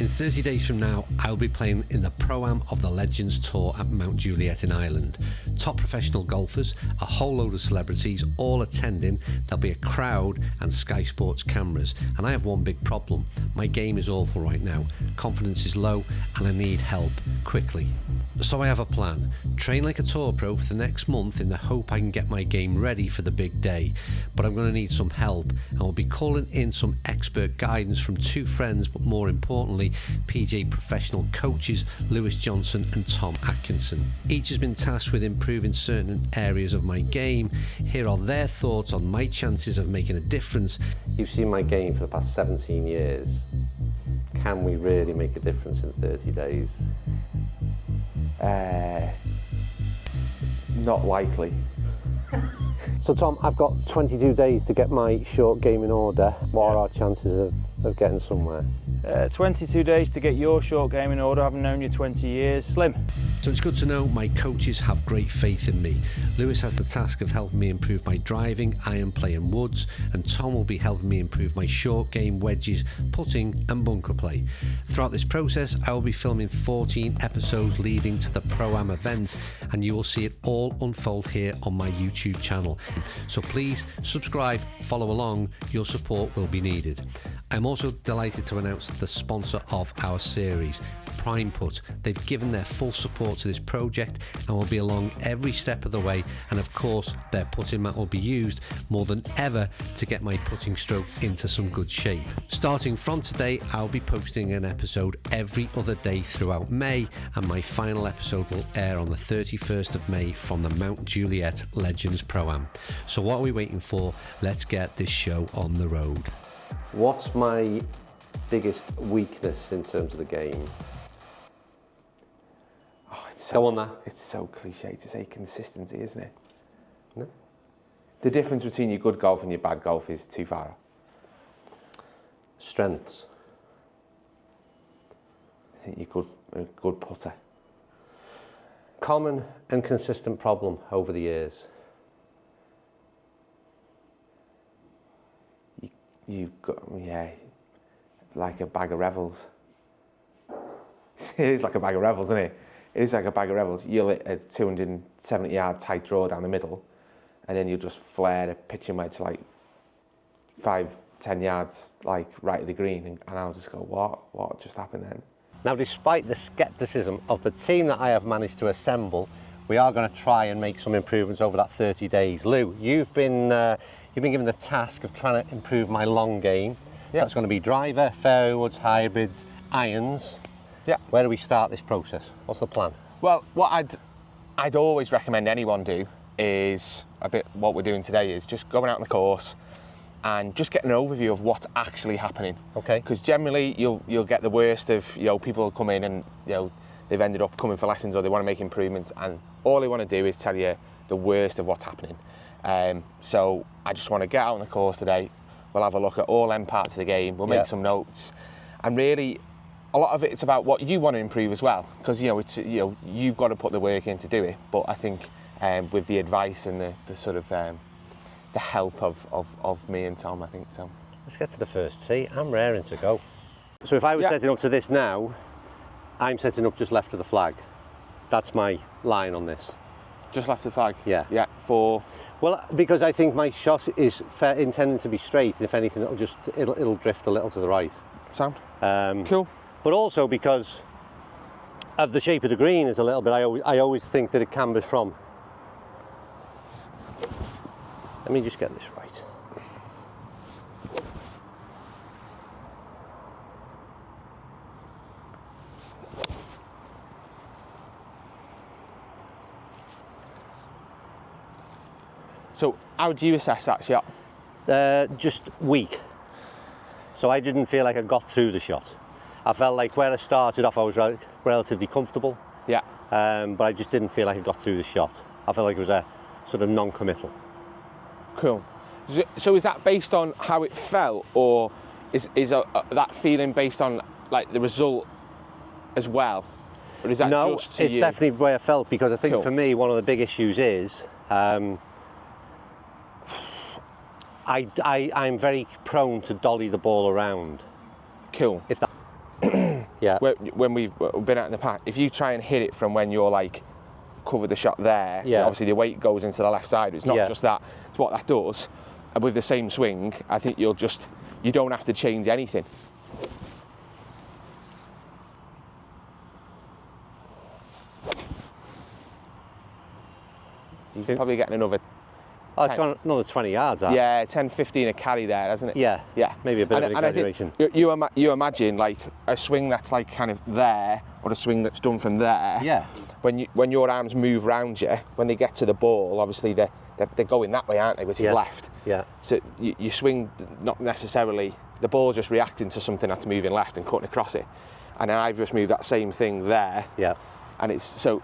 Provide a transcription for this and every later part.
In 30 days from now, I'll be playing in the Pro-Am of the Legends Tour at Mount Juliet in Ireland. Top professional golfers, a whole load of celebrities, all attending. There'll be a crowd and Sky Sports cameras. And I have one big problem. My game is awful right now. Confidence is low and I need help quickly. So I have a plan. Train like a tour pro for the next month in the hope I can get my game ready for the big day. But I'm going to need some help and we'll be calling in some expert guidance from two friends, but more importantly, PGA professional coaches Lewis Johnson and Tom Atkinson. Each has been tasked with improving certain areas of my game. Here are their thoughts on my chances of making a difference. You've seen my game for the past 17 years. Can we really make a difference in 30 days? Not likely. So Tom, I've got 22 days to get my short game in order. What are our chances of getting somewhere? 22 days to get your short game in order. I haven't known you 20 years. Slim. So it's good to know my coaches have great faith in me. Lewis has the task of helping me improve my driving, iron play and woods, and Tom will be helping me improve my short game, wedges, putting and bunker play. Throughout this process, I will be filming 14 episodes leading to the Pro-Am event, and you will see it all unfold here on my YouTube channel. So please subscribe, follow along, your support will be needed. I'm also delighted to announce the sponsor of our series, Prime Putt. They've given their full support to this project and will be along every step of the way, and of course their putting mat will be used more than ever to get my putting stroke into some good shape. Starting from today, I'll be posting an episode every other day throughout May, and my final episode will air on the 31st of May from the Mount Juliet Legends Pro-Am. So what are we waiting for? Let's get this show on the road. What's my biggest weakness in terms of the game? Oh, Go on that. It's so cliche to say consistency, isn't it? No. The difference between your good golf and your bad golf is too far. Strengths. I think you're a good putter. Common and consistent problem over the years. You've got, yeah, like a bag of revels. It is like a bag of revels, isn't it? It is like a bag of revels. You'll hit a 270-yard tight draw down the middle, and then you'll just flare a pitching wedge like 5-10 yards, like right at the green, and I'll just go, what just happened then? Now, despite the scepticism of the team that I have managed to assemble, we are going to try and make some improvements over that 30 days. Lou, you've been given the task of trying to improve my long game. Yeah. That's going to be driver, fairway woods, hybrids, irons. Yeah. Where do we start this process? What's the plan? Well, what I'd always recommend anyone do is a bit what we're doing today is just going out on the course and just get an overview of what's actually happening. Okay. Because generally you'll get the worst of, people come in and they've ended up coming for lessons or they want to make improvements, and all they want to do is tell you the worst of what's happening. So I just want to get out on the course today. We'll have a look at all them parts of the game. We'll make some notes, and really, a lot of it's about what you want to improve as well. Because you've got to put the work in to do it. But I think with the advice and the sort of the help of me and Tom, I think so. Let's get to the first tee. I'm raring to go. So if I was setting up to this now, I'm setting up just left of the flag. That's my line on this. Just left the flag? Yeah. Yeah, for... Well, because I think my shot is intending to be straight. If anything, it'll drift a little to the right. Sound? Cool. But also because of the shape of the green is a little bit, I always think that it cambers from. Let me just get this right. So how do you assess that shot? Just weak. So I didn't feel like I got through the shot. I felt like where I started off I was relatively comfortable. Yeah. But I just didn't feel like I got through the shot. I felt like it was a sort of non-committal. Cool. So is that based on how it felt, or is that feeling based on like the result as well? Or is that no, just to it's you? definitely the way I felt, because I think Cool. for me one of the big issues is I'm very prone to dolly the ball around. Cool. If that Yeah. When we've been out in the past, if you try and hit it from when you're like covered the shot there, obviously the weight goes into the left side. It's not just that. It's what that does. And with the same swing, I think you don't have to change anything. He's probably getting another. Oh, it's gone another 20 yards. That. Yeah, 10, 15 a carry there, hasn't it? Yeah. Maybe a bit of an exaggeration. I think you imagine like a swing that's like kind of there, or a swing that's done from there. Yeah. When your arms move around you, when they get to the ball, obviously they're going that way, aren't they? Which is left. Yeah. So you swing not necessarily. The ball's just reacting to something that's moving left and cutting across it, and then I've just moved that same thing there. Yeah. And it's so.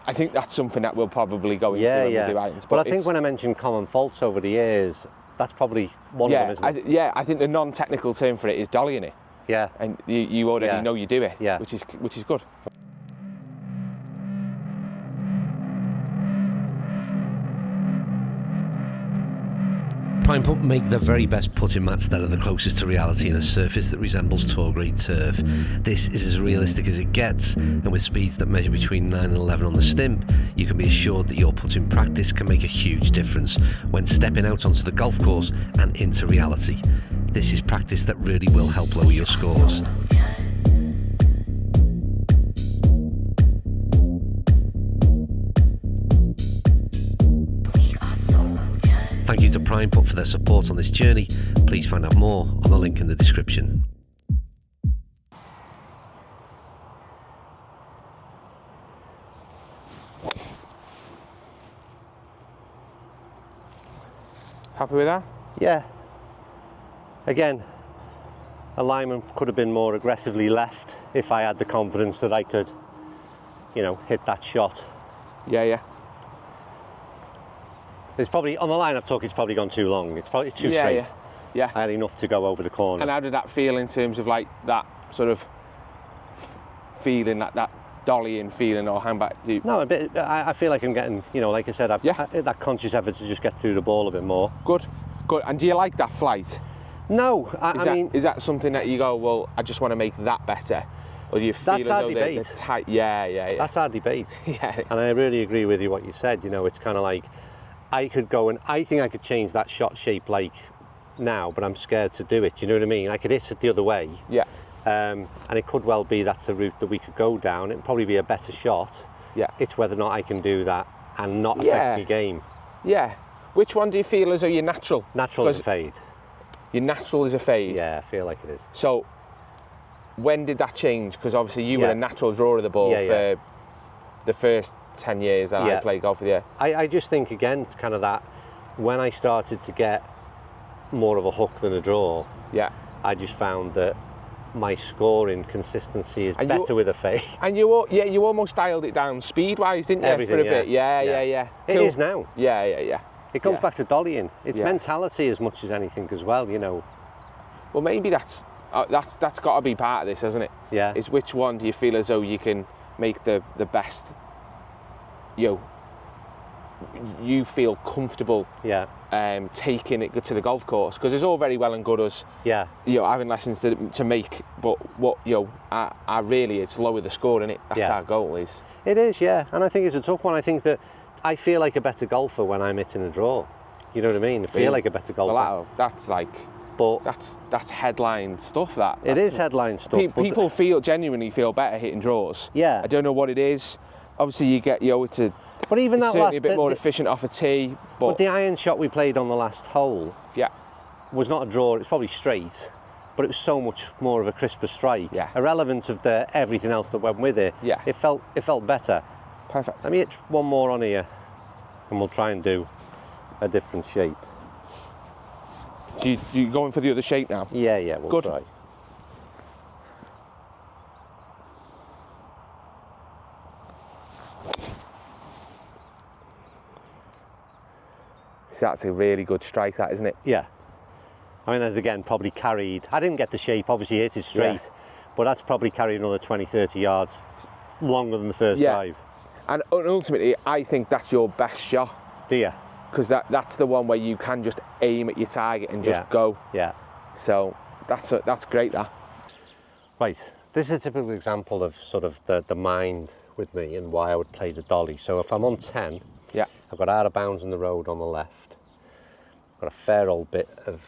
I think that's something that we'll probably go into when we do irons. But I think when I mentioned common faults over the years, that's probably one of them, isn't it? I think the non-technical term for it is dollying it. Yeah. And you already know you do it, which is good. Prime Putt make the very best putting mats that are the closest to reality in a surface that resembles tour grade turf. This is as realistic as it gets, and with speeds that measure between 9 and 11 on the stimp, you can be assured that your putting practice can make a huge difference when stepping out onto the golf course and into reality. This is practice that really will help lower your scores. Thank you to Prime Putt for their support on this journey. Please find out more on the link in the description. Happy with that? Yeah. Again, alignment could have been more aggressively left if I had the confidence that I could, hit that shot. Yeah. It's probably, on the line I've took, it's probably gone too long. It's probably too straight. Yeah. I had enough to go over the corner. And how did that feel in terms of like that sort of feeling, that dollying feeling or hang back? No, a bit. I feel like I'm getting, like I said, that conscious effort to just get through the ball a bit more. Good. And do you like that flight? No, I mean... Is that something that you go, well, I just want to make that better? Or do you feel that's our debate. Tight? Yeah. That's our debate. Yeah. And I really agree with you what you said. It's kind of like, I could go and I think I could change that shot shape like now, but I'm scared to do it. Do you know what I mean? I could hit it the other way. Yeah. And it could well be that's a route that we could go down. It'd probably be a better shot. Yeah. It's whether or not I can do that and not affect my game. Yeah. Which one do you feel as though you're natural? Natural is a fade. You're natural as a fade? Yeah, I feel like it is. So, when did that change? Because obviously you were a natural drawer of the ball for the first 10 years that I played golf with you. I just think, again, it's kind of that, when I started to get more of a hook than a draw, I just found that my scoring consistency is better with a fade. And you almost dialed it down speed-wise, didn't you, everything, for a bit? Yeah. It is now. Yeah. It comes back to dollying. It's mentality as much as anything as well, Well, maybe that's got to be part of this, hasn't it? Yeah. Is which one do you feel as though you can make the best, you feel comfortable taking it to the golf course? Because it's all very well and good us having lessons to make, but what I really, it's lower the score, innit? That's our goal is. It is, and I think it's a tough one. I think that I feel like a better golfer when I'm hitting a draw. You know what I mean? I feel like a better golfer. Well, that's like, but that's headline stuff. It is headline stuff. People genuinely feel better hitting draws. Yeah. I don't know what it is. Obviously, you get it's a. But even that certainly a bit more efficient off a tee. But the iron shot we played on the last hole, was not a draw. It's probably straight, but it was so much more of a crisper strike. Yeah. Irrelevant of everything else that went with it. Yeah. It felt better. Perfect. Let me hit one more on here, and we'll try and do a different shape. So you going for the other shape now? Yeah, we'll try. So that's a really good strike, that, isn't it? Yeah. I mean, that's again probably carried. I didn't get the shape, obviously hit it straight, but that's probably carried another 20, 30 yards longer than the first drive. And ultimately, I think that's your best shot. Do you? Because that's the one where you can just aim at your target and just go. Yeah. So that's great, that. Right, This is a typical example of sort of the mind with me and why I would play the dolly. So if I'm on 10, Yeah. I've got out of bounds in the road on the left. I've got a fair old bit of,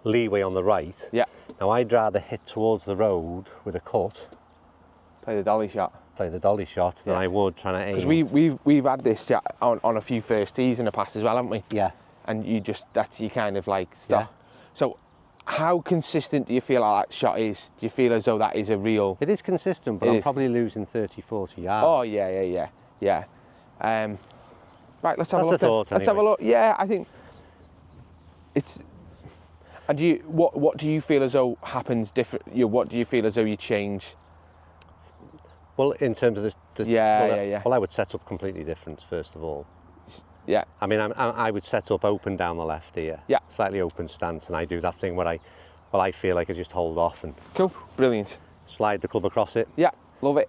leeway on the right. Yeah. Now I'd rather hit towards the road with a cut, Play the dolly shot. play the dolly shot, than I would trying to aim. Because we've had this chat on a few first tees in the past as well, haven't we? Yeah. And that's your kind of like stuff. Yeah. So how consistent do you feel like that shot is? Do you feel as though that is a real... It is consistent, but I'm probably losing 30, 40 yards. Oh, yeah. Right, let's have a look. That's a thought, Let's have a look. Yeah, I think it's... And what do you feel as though happens different? What do you feel as though you change? Well, in terms of this, yeah. Well, I would set up completely different, first of all. Yeah. I mean, I would set up open down the left here. Yeah. Slightly open stance, and I do that thing where I feel like I just hold off and Cool. Brilliant. slide the club across it. Yeah. Love it.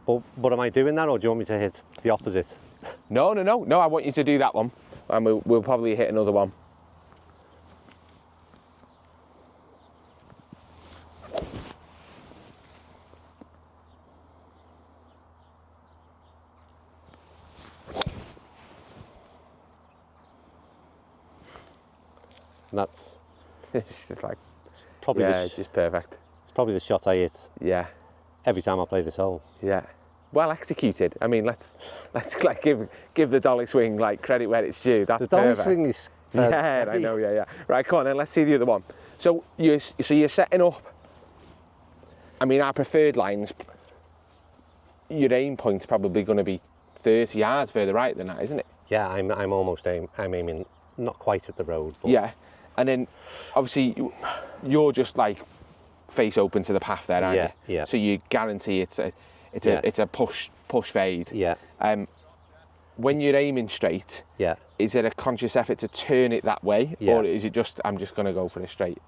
But am I doing that, or do you want me to hit the opposite? No. I want you to do that one, and we'll probably hit another one. And that's It's just like, probably it's just perfect. it's probably the shot I hit Yeah. every time I play this hole. Yeah. Well executed. I mean, let's like give the dolly swing like credit where it's due. That's The dolly perfect. swing is Yeah, I know. Yeah. Right, come on, then let's see the other one. So you're setting up. I mean, our preferred lines. Your aim point's probably going to be 30 yards further right than that, isn't it? Yeah, I'm aiming not quite at the road, but Yeah, and then obviously you're just like face open to the path there, aren't you? Yeah. So you guarantee it's a push fade. Yeah. When you're aiming straight, Yeah. is it a conscious effort to turn it that way, Yeah. or is it just I'm just going to go for it straight,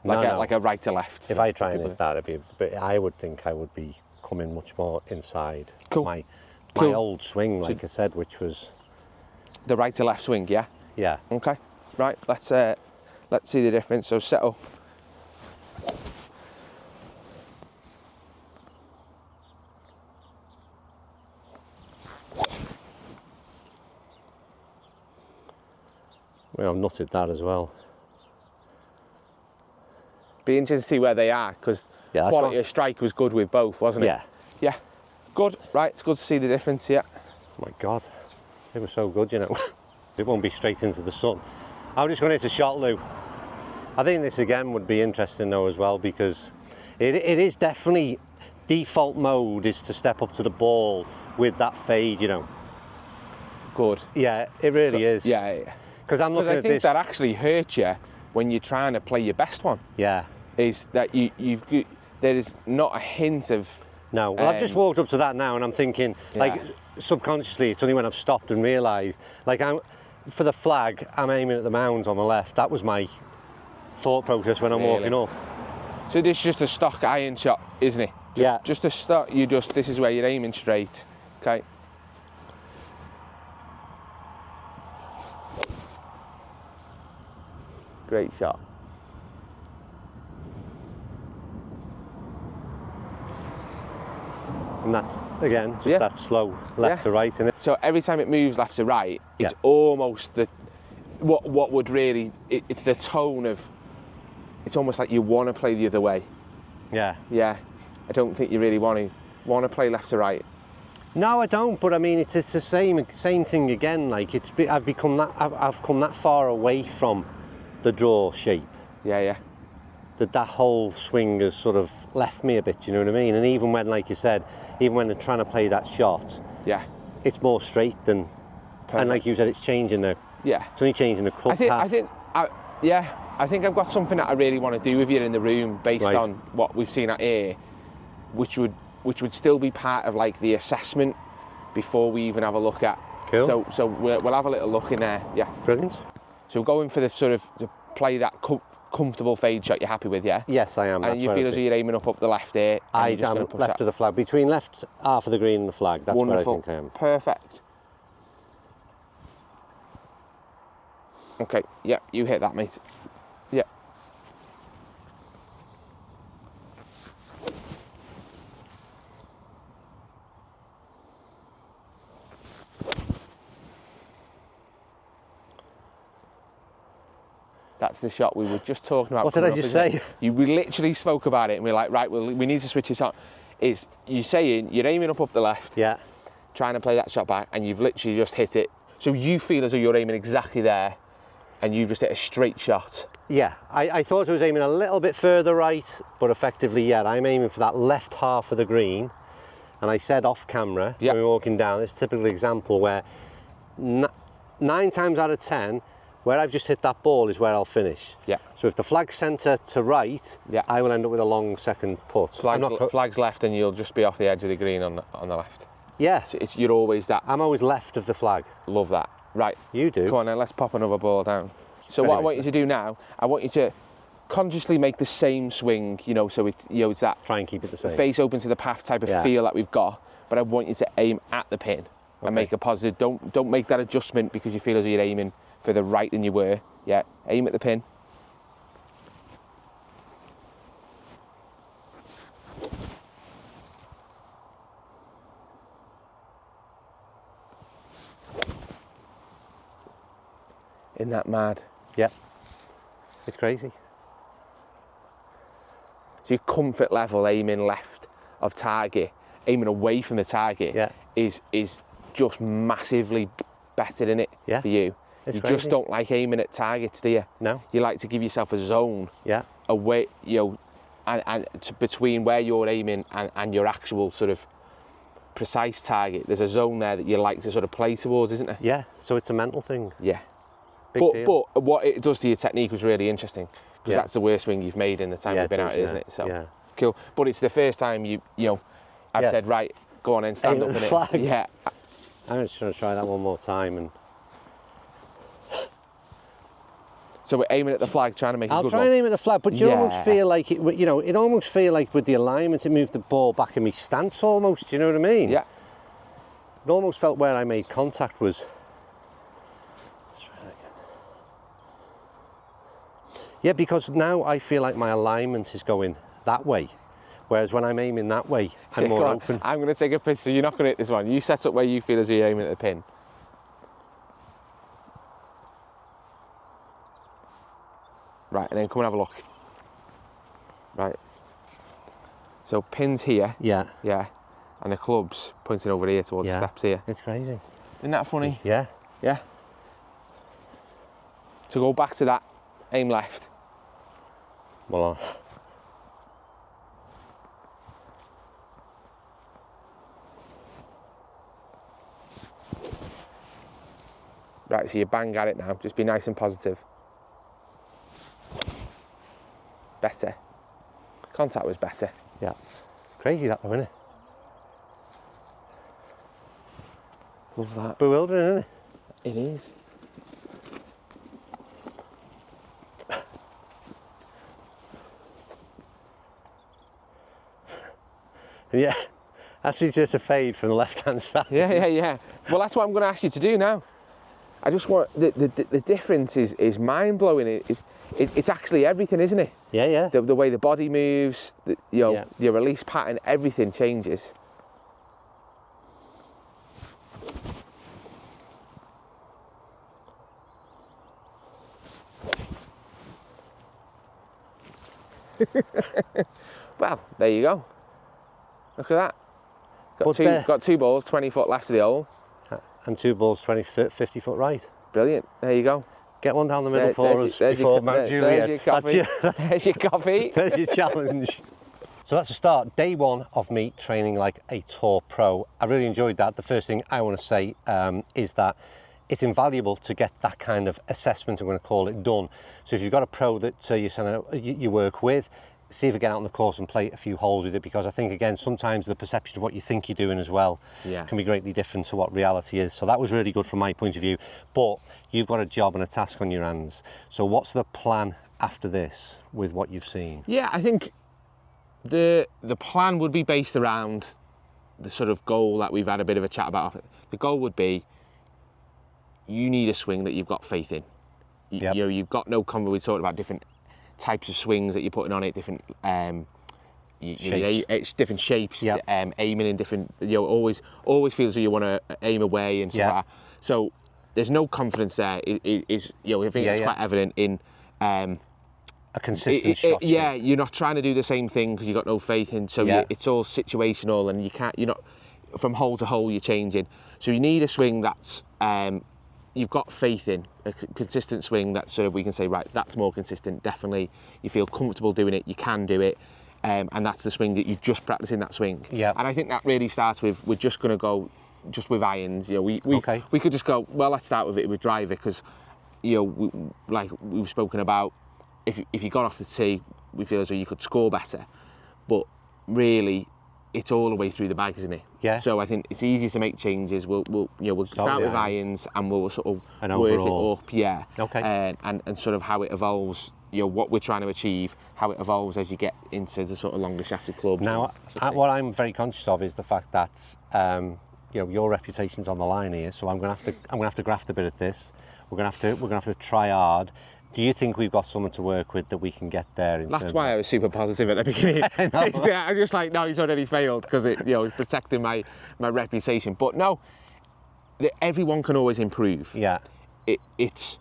No. like a right to left? If I try and hit that, but I would think I would be coming much more inside. Cool. My Cool. old swing, like I said, which was The right to left swing, yeah. yeah. Okay, right. Let's see the difference. So set up. Well, I've nutted that as well. Be interesting to see where they are, because Yeah, that's quality got- of strike was good with both, wasn't it? Yeah. Yeah. Good. Right. It's good to see the difference. Yeah. Oh my God, it was so good, It won't be straight into the sun. I'm just going to hit a shot, Lou. I think this again would be interesting though as well, because it is definitely default mode is to step up to the ball with that fade, Good. Yeah, it really is. Yeah. Because I'm Because looking I at think this. that actually hurts you when you're trying to play your best one. Yeah. Is that there is not a hint of. No, well, I've just walked up to that now, and I'm thinking, like, subconsciously, it's only when I've stopped and realised, like, for the flag, I'm aiming at the mounds on the left. That was my thought process when I'm walking up. So this is just a stock iron shot, isn't it? Yeah. Just a stock. This is where you're aiming straight. Okay. Great shot. And that's, again, just that slow left to right, innit? So every time it moves left to right, it's almost what would really, it's the tone of, it's almost like you want to play the other way. Yeah. Yeah. I don't think you really want to play left to right. No, I don't. But I mean, it's the same thing again. Like I've come that far away from the draw shape. Yeah. That whole swing has sort of left me a bit. You know what I mean? And even when, like you said, even when they're trying to play that shot, yeah, it's more straight than. Perfect. And like you said, it's changing the. Yeah. It's only changing the club path. I think I've got something that I really want to do with you in the room based on what we've seen at here, which would still be part of like the assessment before we even have a look at. Cool. So we'll have a little look in there. Yeah. Brilliant. So going for the sort of to play that comfortable fade shot, you're happy with, yeah? Yes, I am. And you feel as though you're aiming up the left here. I am left of the flag, between left half of the green and the flag. That's Wonderful. where I think I am. Perfect. Okay. Yeah, you hit that, mate. Yeah. That's the shot we were just talking about. What did I just say? We literally spoke about it and we're like, right, well, we need to switch this on. You're saying you're aiming up the left, Yeah. trying to play that shot back, and you've literally just hit it. So you feel as though you're aiming exactly there, and you've just hit a straight shot. Yeah, I thought I was aiming a little bit further right, but effectively, yeah, I'm aiming for that left half of the green. And I said off camera, when we were walking down, this is a typical example where 9 times out of 10, where I've just hit that ball is where I'll finish. Yeah. So if the flag's centre to right, I will end up with a long second putt. Flag's left, and you'll just be off the edge of the green on the left. Yeah. So you're always that. I'm always left of the flag. Love that. Right. You do. Come on then, let's pop another ball down. So what I want you to do now, I want you to consciously make the same swing, so it's that. Try and keep it the same. Face open to the path type of feel that we've got, but I want you to aim at the pin and make a positive. Don't make that adjustment because you feel as though you're aiming further right than you were. Yeah, aim at the pin. Isn't that mad? Yeah, it's crazy. So your comfort level aiming left of target, aiming away from the target is just massively better than it for you. It's you crazy. Just don't like aiming at targets, do you? No. You like to give yourself a zone away, and between where you're aiming and your actual sort of precise target. There's a zone there that you like to sort of play towards, isn't there? Yeah, so it's a mental thing. Yeah. Big deal. But what it does to your technique was really interesting, because that's the worst swing you've made in the time we've been out here, isn't it? So cool. But it's the first time I've said, right, go on and stand aim up at the in flag. it. Yeah. I'm just going to try that one more time. And so we're aiming at the flag, trying to make a good one. I'll try and aim at the flag, but you almost feel like, it almost feel like with the alignment, it moved the ball back in my stance almost, do you know what I mean? Yeah. It almost felt where I made contact was... Let's try that again. Yeah, because now I feel like my alignment is going that way, whereas when I'm aiming that way, I'm more open. I'm going to take a piss, so you're not going to hit this one. You set up where you feel as you're aiming at the pin. Right, and then come and have a look. Right. So pin's here. Yeah. Yeah. And the club's pointing over here towards the steps here. It's crazy. Isn't that funny? Yeah. Yeah. So go back to that, aim left. Well, Right, so you bang at it now. Just be nice and positive. Better. Contact was better. yeah. Crazy that though, isn't it? Love that. Bewildering, isn't it? It is. Yeah. That's just a fade from the left-hand side. Yeah. Well, that's what I'm going to ask you to do now. I just want the difference is mind blowing. It's actually everything, isn't it? Yeah. The way the body moves, your release pattern, everything changes. Well, there you go. Look at that. Got two balls, 20 foot left of the hole. And 2 balls, 50 foot right. Brilliant. There you go. Get one down the middle for us before Mount Juliet. There's your coffee. There's your coffee. There's your challenge. So that's the start, day 1 of me training like a tour pro. I really enjoyed that. The first thing I want to say is that it's invaluable to get that kind of assessment, I'm going to call it, done. So if you've got a pro that you work with, see if you get out on the course and play a few holes with it, because I think, again, sometimes the perception of what you think you're doing as well can be greatly different to what reality is. So that was really good from my point of view. But you've got a job and a task on your hands. So what's the plan after this with what you've seen? Yeah, I think the plan would be based around the sort of goal that we've had a bit of a chat about. The goal would be, you need a swing that you've got faith in. You've got no confidence. We talked about different types of swings that you're putting on it, different it's different shapes, aiming in different, always feels as though you want to aim away and stuff like that. So there's no confidence there. I think it's quite evident in A consistent shot. Yeah, you're not trying to do the same thing because you've got no faith in. So it's all situational, and you're not from hole to hole. You're changing. So you need a swing that's you've got faith in, a consistent swing that sort of we can say, right, that's more consistent. Definitely, you feel comfortable doing it. You can do it, and that's the swing that you're just practicing that swing. Yeah. And I think that really starts with we're just going to go just with irons. You know, we could just go, well, let's start with it with driver because, you know, like we've spoken about. If you got off the tee, we feel as though you could score better, but really, it's all the way through the bag, isn't it? Yeah. So I think it's easy to make changes. We'll start with irons and we'll sort of work it up, yeah. Okay. And sort of how it evolves. You know what we're trying to achieve, how it evolves as you get into the sort of longer shafted clubs. Now, what I'm very conscious of is the fact that you know, your reputation's on the line here, so I'm going to have to graft a bit at this. We're going to have to try hard. Do you think we've got someone to work with that we can get there? That's why I was super positive at the beginning. I'm just like, no, he's already failed because he's protecting my reputation. But no, everyone can always improve. Yeah. It's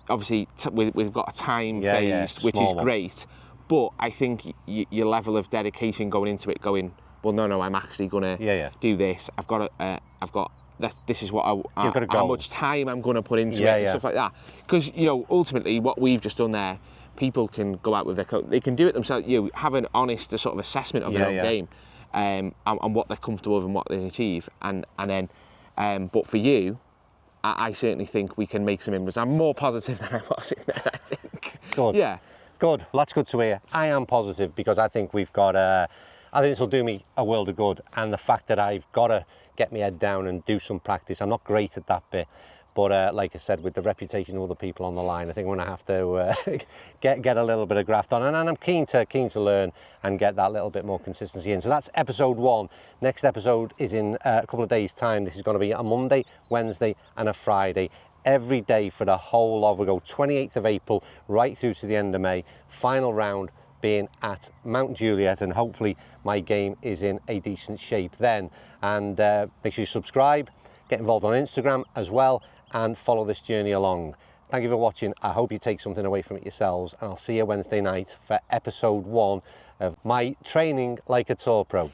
obviously we've got a time phase, which is one. Great. But I think your level of dedication going into it, well, no, I'm actually gonna do this. I've got this is what how much time I'm going to put into it and stuff like that. Because, you know, ultimately what we've just done there, people can go out with their coach, they can do it themselves, you know, have an honest sort of assessment of their own game and what they're comfortable with and what they achieve. And then, but for you, I certainly think we can make some inroads. I'm more positive than I was in there, I think. Good. Yeah. Good. Well, that's good to hear. I am positive because I think we've got I think this will do me a world of good, and the fact that I've got to get my head down and do some practice. I'm not great at that bit, but like I said, with the reputation of other people on the line, I think I'm going to have to get a little bit of graft on, and I'm keen to learn and get that little bit more consistency in. So that's episode 1. Next episode is in a couple of days' time. This is going to be a Monday, Wednesday, and a Friday. Every day for the whole of, we go 28th of April right through to the end of May. Final round being at Mount Juliet, and hopefully my game is in a decent shape then. And make sure you subscribe, get involved on Instagram as well, and follow this journey along. Thank you for watching. I hope you take something away from it yourselves, and I'll see you Wednesday night for episode 1 of my Training Like a Tour Pro.